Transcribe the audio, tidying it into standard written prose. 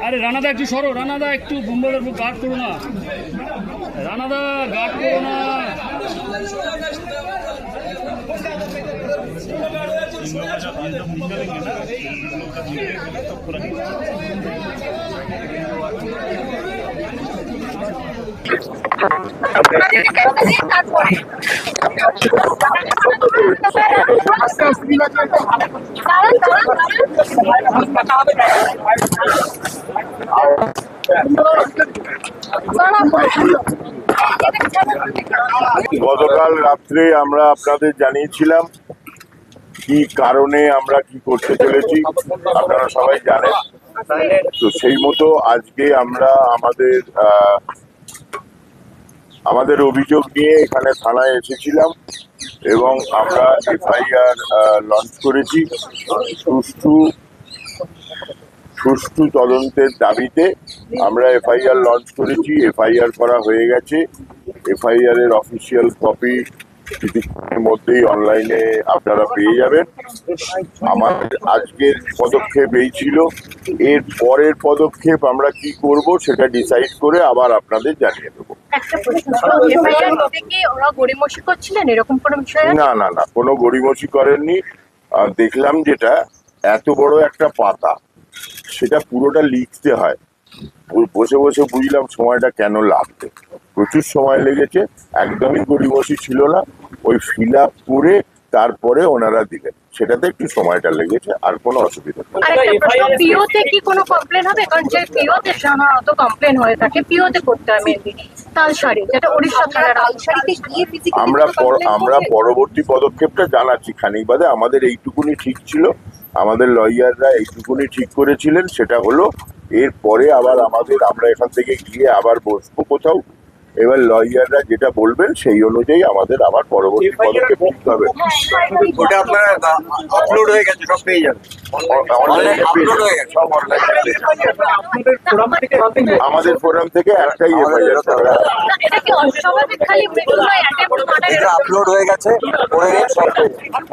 আরে রানাদা একটু সরো, রানাদা একটু বুম্বাদের গার্ড করো না, রানাদা গার্ড করো না। গতকাল রাত্রে আমরা আপনাদের জানিয়েছিলাম কি কারণে আমরা কি করতে চলেছি, আপনারা সবাই জানেন। তো সেই মতো আজকে আমরা আমাদের অভিযোগ নিয়ে এখানে থানায় এসেছিলাম এবং আমরা এফআইআর লঞ্চ করেছি। সুষ্ঠু তদন্তের দাবিতে আমরা এফআইআর লঞ্চ করেছি। এফআইআর করা হয়ে গেছে। এফআইআর এর অফিসিয়াল কপি কিছুক্ষণের মধ্যেই অনলাইনে আপনারা পেয়ে যাবেন। আমাদের আজকের পদক্ষেপ এই ছিল। এর পরের পদক্ষেপ আমরা কি করব সেটা ডিসাইড করে আবার আপনাদের জানিয়ে দেবো। না না না, কোনো গড়িমসি করেননি। দেখলাম যেটা এত বড় একটা পাতা, সেটা পুরোটা লিখতে হয়। বসে বসে বুঝলাম সময়টা কেন লাগবে, প্রচুর সময় লেগেছে। একদমই গড়িমসি ছিল না, ওই ফিল আপ করে তারপরে ওনারা দিলেন, সেটাতে একটু সময়টা লেগেছে, আর কোনো অসুবিধা নেই। আমরা পরবর্তী পদক্ষেপটা জানাচ্ছি খানিক বাদে। আমাদের এইটুকুনি ঠিক ছিল, আমাদের লয়াররা এইটুকুনি ঠিক করেছিলেন, সেটা হলো এরপরে আবার আমরা এখান থেকে গিয়ে আবার বসবো কোথাও। এবার লয়াররা যেটা বলবেন সেই অনুযায়ী আমাদের আবার পরবর্তী পদক্ষেপ নিতে হবে। আমাদের ফোরাম থেকে একটাই এফআইআর আপলোড হয়ে গেছে।